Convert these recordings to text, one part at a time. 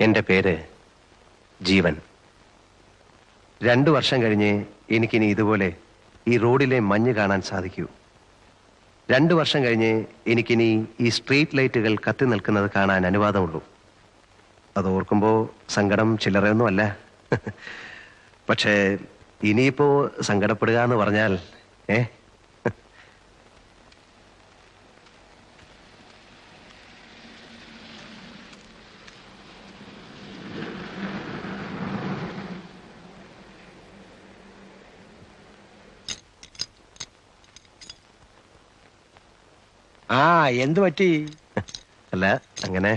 എൻ്റെ പേര് ജീവൻ. 2 വർഷം കഴിഞ്ഞ് എനിക്കിനി ഇതുപോലെ ഈ റോഡിലെ മഞ്ഞ് കാണാൻ സാധിക്കൂ. 2 വർഷം കഴിഞ്ഞ് എനിക്കിനി ഈ സ്ട്രീറ്റ് ലൈറ്റുകൾ കത്തി നിൽക്കുന്നത് കാണാൻ അനുവാദമുള്ളൂ. അത് ഓർക്കുമ്പോൾ സങ്കടം ചില്ലറയൊന്നുമല്ല. പക്ഷേ ഇനിയിപ്പോ സങ്കടപ്പെടുക എന്ന് പറഞ്ഞാൽ എന്ത് പറ്റി? അല്ല, അങ്ങനെ.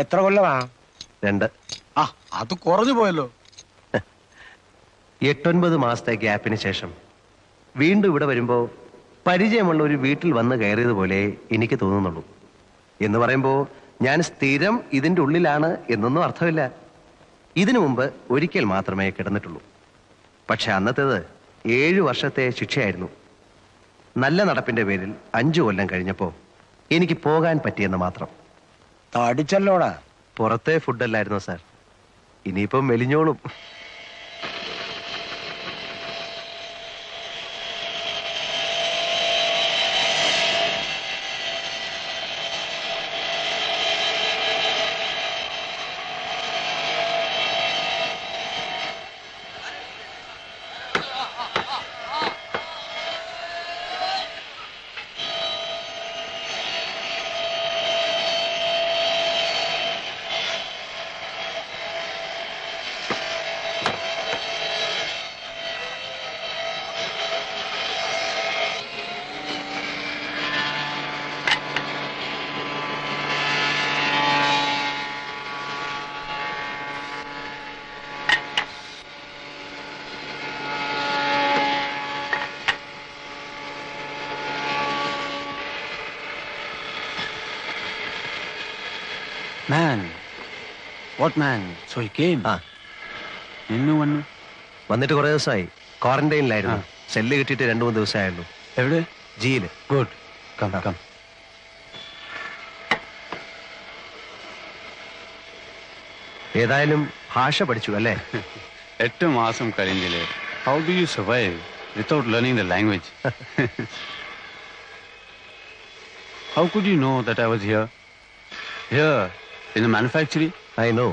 എത്ര കൊല്ലമാ? 2. അത് കുറഞ്ഞു പോയല്ലോ. 8-9 മാസത്തെ ഗ്യാപ്പിന് ശേഷം വീണ്ടും ഇവിടെ വരുമ്പോ പരിചയമുള്ള ഒരു വീട്ടിൽ വന്ന് കയറിയതുപോലെ എനിക്ക് തോന്നുന്നുള്ളൂ. എന്ന് പറയുമ്പോ ഞാൻ സ്ഥിരം ഇതിന്റെ ഉള്ളിലാണ് എന്നൊന്നും അർത്ഥമില്ല. ഇതിനു മുമ്പ് ഒരിക്കൽ മാത്രമേ കിടന്നിട്ടുള്ളൂ. പക്ഷെ അന്നത്തേത് 7 വർഷത്തെ ശിക്ഷയായിരുന്നു. നല്ല നടപ്പിന്റെ പേരിൽ 5 കൊല്ലം കഴിഞ്ഞപ്പോ എനിക്ക് പോകാൻ പറ്റിയെന്ന് മാത്രം. തടിച്ചല്ലോടാ. പുറത്തെ ഫുഡല്ലായിരുന്നോ സാർ? ഇനിയിപ്പം മെലിഞ്ഞോളും. Man, what man? So he came. വന്നിട്ട് കുറെ ദിവസമായി. ക്വാറന്റൈനിലായിരുന്നു. സെല്ല് കിട്ടിയിട്ട് 2-3 ദിവസമായുള്ളൂ. എവിടെ? ജിയില്. ഗുഡ്. Come come. ഏതായാലും ഭാഷ പഠിച്ചു അല്ലേ? 8 മാസം കഴിഞ്ഞില്ലേ. How do you survive without learning the language? How could you know that I was here? Here in the manufacturing? I know.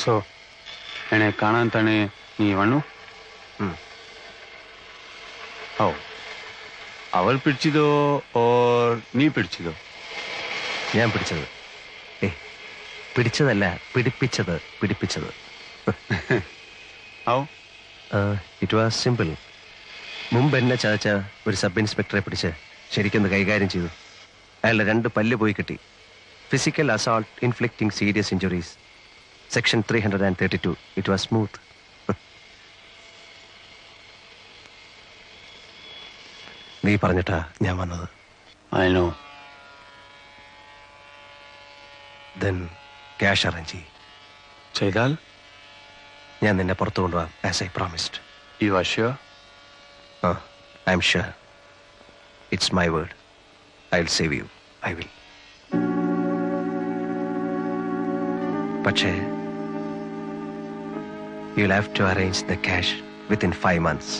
So, എന്നെ കാണാൻ തന്നെ നീ വന്നു? How? അവൾ പിടിച്ചതോ or നീ പിടിച്ചതോ? ഞാൻ പിടിച്ചത്. പിടിച്ചതല്ല, പിടിപ്പിച്ചത്. How? It was simple. മുമ്പ് എന്നെ ചതച്ച ഒരു സബ് ഇൻസ്പെക്ടറെ പിടിച്ച് ശരിക്കൊന്ന് കൈകാര്യം ചെയ്തു. അയാളുടെ 2 പല്ല് പോയി കിട്ടി. Physical assault inflicting serious injuries. Section 332. It was smooth. നീ പറഞ്ഞിട്ടാ ഞാൻ വന്നത്. I know. Then cash arrange ചെയ്താൽ ഞാൻ നിന്നെ പുറത്തു കൊണ്ടുപോകാം, as I promised. You are sure? I'm sure. It's my word. I'll save you. I will. പക്ഷേ you'll have to arrange the cash within 5 months,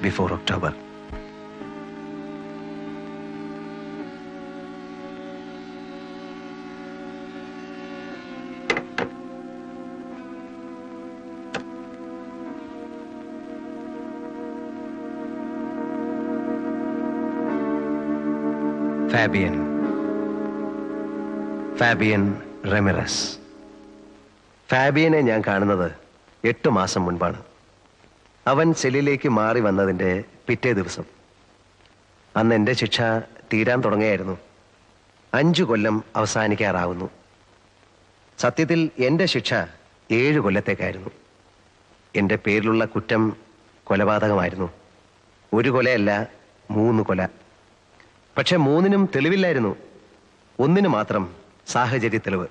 before October. Fabian റെമിറസ്. ഫാബിയനെ ഞാൻ കാണുന്നത് 8 മാസം മുൻപാണ്. അവൻ സെല്ലിലേക്ക് മാറി വന്നതിൻ്റെ പിറ്റേ ദിവസം. അന്ന് എൻ്റെ ശിക്ഷ തീരാൻ തുടങ്ങിയായിരുന്നു. 5 കൊല്ലം അവസാനിക്കാറാവുന്നു. സത്യത്തിൽ എൻ്റെ ശിക്ഷ 7 കൊല്ലത്തേക്കായിരുന്നു. എൻ്റെ പേരിലുള്ള കുറ്റം കൊലപാതകമായിരുന്നു. 1 കൊലയല്ല, 3 കൊല. പക്ഷെ 3നും തെളിവില്ലായിരുന്നു. 1ന് മാത്രം സാഹചര്യ തെളിവ്.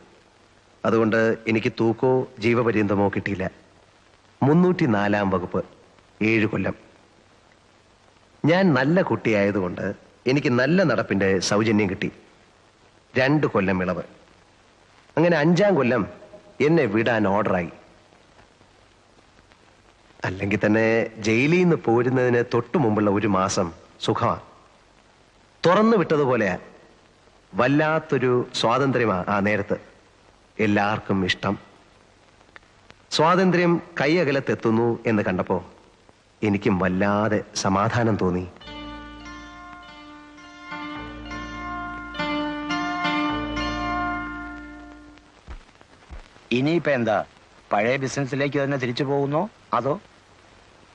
അതുകൊണ്ട് എനിക്ക് തൂക്കോ ജീവപര്യന്തമോ കിട്ടിയില്ല. 304 വകുപ്പ്, 7 കൊല്ലം. ഞാൻ നല്ല കുട്ടിയായതുകൊണ്ട് എനിക്ക് നല്ല നടപ്പിന്റെ സൗജന്യം കിട്ടി. 2 കൊല്ലം ഇളവ്. അങ്ങനെ 5-ാം കൊല്ലം എന്നെ വിടാൻ ഓർഡറായി. അല്ലെങ്കിൽ തന്നെ ജയിലിൽ നിന്ന് പോരുന്നതിന് തൊട്ടു മുമ്പുള്ള 1 മാസം സുഖമാണ്. തുറന്നു വിട്ടതുപോലെ വല്ലാത്തൊരു സ്വാതന്ത്ര്യമാണ് ആ നേരത്ത്. എല്ലാവർക്കും ഇഷ്ടം. സ്വാതന്ത്ര്യം കൈയകലത്തെത്തുന്നു എന്ന് കണ്ടപ്പോ എനിക്കും വല്ലാതെ സമാധാനം തോന്നി. ഇനിയിപ്പോ എന്താ, പഴയ ബിസിനസ്സിലേക്ക് തന്നെ തിരിച്ചു പോകുന്നോ അതോ?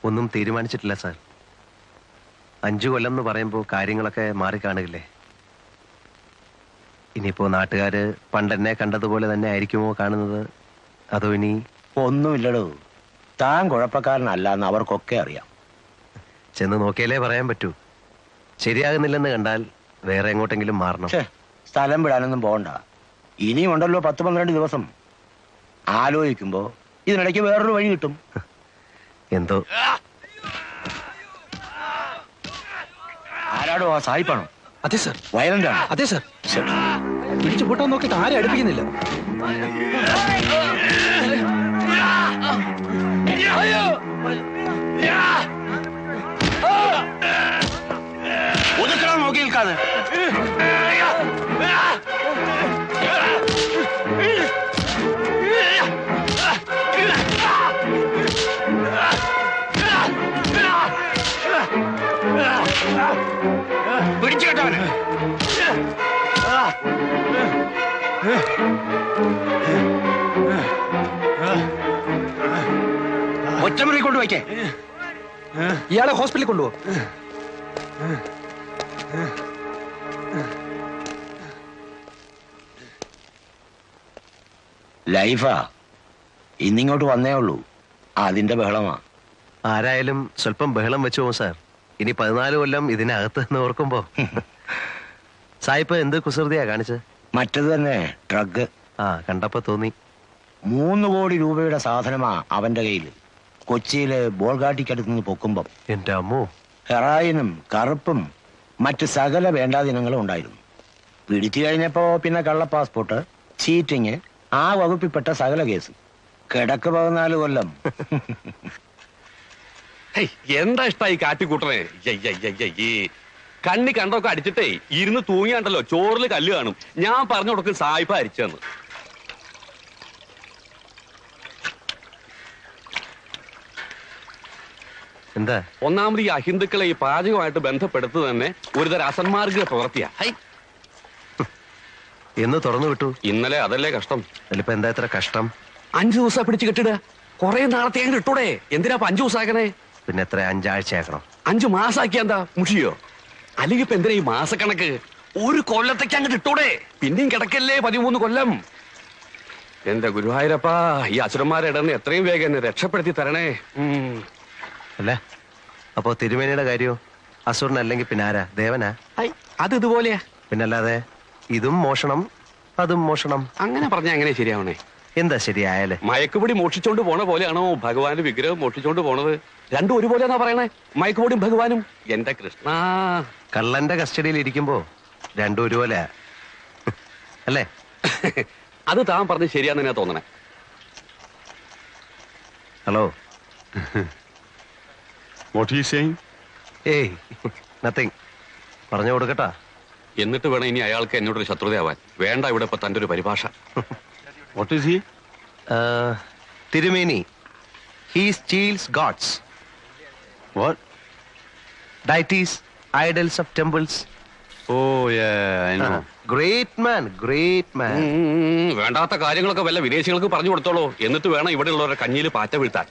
ഒന്നും തീരുമാനിച്ചിട്ടില്ല സാർ. 5 കൊല്ലം എന്ന് പറയുമ്പോൾ കാര്യങ്ങളൊക്കെ മാറിക്കാണുകില്ലേ. ഇനിയിപ്പോ നാട്ടുകാര് പണ്ടെന്നെ കണ്ടതുപോലെ തന്നെ ആയിരിക്കുമോ കാണുന്നത്, അതോ ഇനി? ഒന്നുമില്ലടോ, താൻ കുഴപ്പക്കാരനല്ല എന്ന് അവർക്കൊക്കെ അറിയാം. ചെന്ന് നോക്കിയാലേ പറയാൻ പറ്റൂ. ശരിയാകുന്നില്ലെന്ന് കണ്ടാൽ വേറെ എങ്ങോട്ടെങ്കിലും മാറണം. സ്ഥലം വിടാനൊന്നും പോകണ്ട. ഇനിയും ഉണ്ടല്ലോ 10-12 ദിവസം. ആലോചിക്കുമ്പോ ഇതിനിടയ്ക്ക് വേറൊരു വഴി കിട്ടും. എന്തോ. ആരാടോ ആ സായിപ്പാണോ? അതെ സർ. വയലന്റ് ആണ്? അതെ സർ. പിടിച്ചു പൊട്ടാൻ നോക്കിയിട്ട് ആരും അടുപ്പിക്കുന്നില്ല. ഒതുക്കണം, നോക്കി നിൽക്കാതെ. പിടിച്ചു കേട്ടവന്. ഒറ്റമുറി കൊണ്ട് വയ്ക്കേ. ഇയാളെ ഹോസ്പിറ്റലിൽ കൊണ്ടുപോ. ലൈഫാ, ഇന്നിങ്ങോട്ട് വന്നേ ഉള്ളൂ. അതിന്റെ ബഹളമാ. ആരായാലും സ്വല്പം ബഹളം വെച്ചു പോകും സാർ. ഇനി 14 കൊല്ലം ഇതിനകത്ത് എന്ന് ഓർക്കുമ്പോ. സായിപ്പ് എന്ത് കുസൃതിയാ കാണിച്ചത്? മറ്റത് തന്നെ, ഡ്രഗ്. കണ്ടപ്പോ തോന്നി. 3 കോടി രൂപയുടെ സാധനമാ അവന്റെ കയ്യിൽ. കൊച്ചിയില് ബോൾഗാട്ടിക്കടുത്ത് നിന്ന് പൊക്കുമ്പം എന്റെ അമ്മോ. ഹെറായിനും കറുപ്പും മറ്റ് സകല വേണ്ടാദിനങ്ങളും ഉണ്ടായിരുന്നു. പിടിച്ചു കഴിഞ്ഞപ്പോ പിന്നെ കള്ള പാസ്പോർട്ട്, ചീറ്റിങ്, ആ വകുപ്പിൽപ്പെട്ട സകല കേസ്. കിടക്ക് 14 കൊല്ലം. എന്താ ഇഷ്ടായി കാട്ടിക്കൂട്ടണേ. കണ്ണി കണ്ടൊക്കെ അടിച്ചിട്ടേ ഇരുന്ന് തൂങ്ങിയാണ്ടല്ലോ ചോറില് കല്ല് കാണും. ഞാൻ പറഞ്ഞു കൊടുക്കും സായിപ്പ അരിച്ചെന്ന്. എന്താ? ഒന്നാമത് ഈ അഹിന്ദുക്കളെ ഈ പാചകമായിട്ട് ബന്ധപ്പെടുത്തു തന്നെ ഒരുതരം അസന്മാർഗ പ്രവൃത്തിയാ. എന്ന് തുറന്നു വിട്ടു. ഇന്നലെ അതല്ലേ കഷ്ടം. അതിലിപ്പോ എന്താ ഇത്ര കഷ്ടം? 5 ദിവസം പിടിച്ച് കെട്ടിടുക. കുറെ നാളത്തെ അങ്ങ് ഇട്ടൂടെ. എന്തിനാ 5 ദിവസം ആക്കണേ? പിന്നെ എത്ര 5 ആഴ്ചയാക്കണം? 5 മാസാക്കിയ എന്താ മുഷിയോ? അല്ലെങ്കിൽ ഇപ്പൊ എന്തിനാ ഈ മാസക്കണക്ക്? 1 കൊല്ലത്തേക്ക് അങ്ങോട്ട് ഇട്ടൂടെ. പിന്നെയും കിടക്കല്ലേ 13 കൊല്ലം. എന്റെ ഗുരുവായൂരപ്പാ, ഈ അസുരന്മാരെ ഇടന്ന് എത്രയും വേഗം എന്നെ രക്ഷപ്പെടുത്തി തരണേ. അല്ല, അപ്പോ തിരുമേനിയുടെ കാര്യോ? അസുരൻ അല്ലെങ്കിൽ പിന്നെ ആരാ? ദേവനാ? അത് ഇതുപോലെയാ. പിന്നല്ലാതെ ഇതും മോഷണം അതും മോഷണം. അങ്ങനെ പറഞ്ഞ എങ്ങനെ ശരിയാവണേ? എന്താ ശരിയായാലേ? മയക്കുപൊടി മോഷിച്ചോണ്ട് പോണ പോലെയാണോ ഭഗവാന്റെ വിഗ്രഹം മോഷിച്ചോണ്ട് പോണത്? രണ്ടും ഒരുപോലെ എന്നാ പറയണേ, മയക്കുപൊടിയും ഭഗവാനും. എന്റെ കൃഷ്ണ, കള്ളന്റെ കസ്റ്റഡിയിൽ ഇരിക്കുമ്പോ രണ്ടും ഒരുപോലെ അല്ലേ? അത് താൻ പറഞ്ഞ് ശരിയാന്ന് തന്നെ തോന്നണേ. Hello. What are you saying? ഏയ് നത്തിങ്. പറഞ്ഞു കൊടുക്കട്ടാ. എന്നിട്ട് വേണം ഇനി അയാൾക്ക് എന്നോടൊരു ശത്രുതയാവാൻ. വേണ്ട ഇവിടെ ഇപ്പൊ തന്റെ ഒരു പരിഭാഷ. What is he? തിരുമേനി, he steals gods. What? Deities, idols of temples. Oh, yeah, I know. Great man, great man. വേണ്ടാത്ത കാര്യങ്ങളൊക്കെ വല്ല വിദേശികൾക്ക് പറഞ്ഞു കൊടുത്തോളൂ. എന്നിട്ട് വേണം ഇവിടെ ഉള്ളവരുടെ കഞ്ഞിയിൽ പാറ്റ വീഴ്ത്താൻ.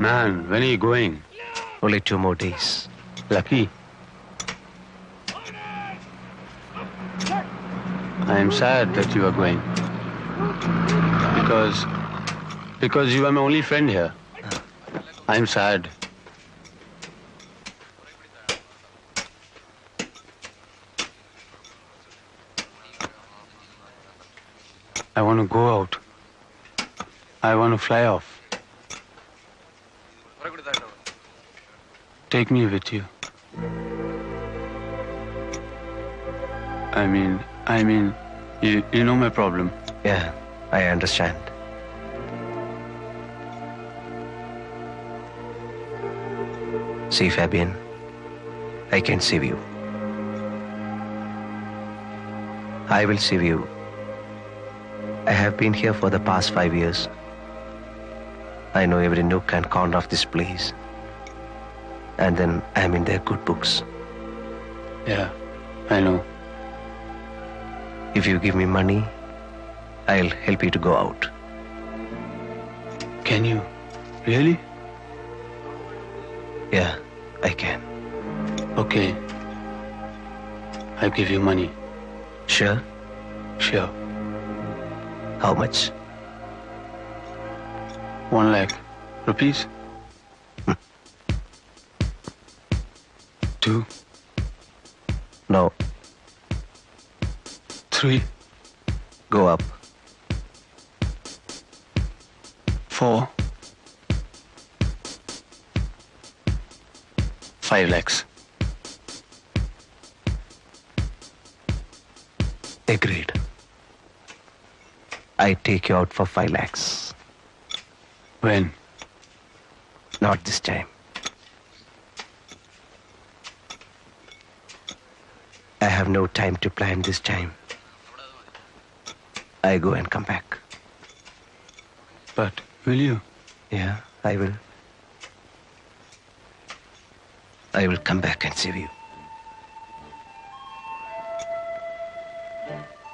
Man, when are you going? Only 2 more days. Lucky. I am sad that you are going. Because you are my only friend here. I am sad. I want to go out. I want to fly off. Take me with you. I mean, you know my problem. Yeah, I understand. See, Fabian, I can save you. I will save you. I have been here for the past 5 years. I know every nook and corner of this place. And then I am in their good books. Yeah, I know. If you give me money, I'll help you to go out. Can you? Really? Yeah, I can. Okay. I'll give you money. Sure? Sure. How much? 1 lakh rupees. 2, No, 3, go up. 4, 5 lakhs. Agreed. I take you out for 5 lakhs. When? Not this time. I have no time to plan this time. I go and come back. But will you? Yeah, I will. I will come back and save you.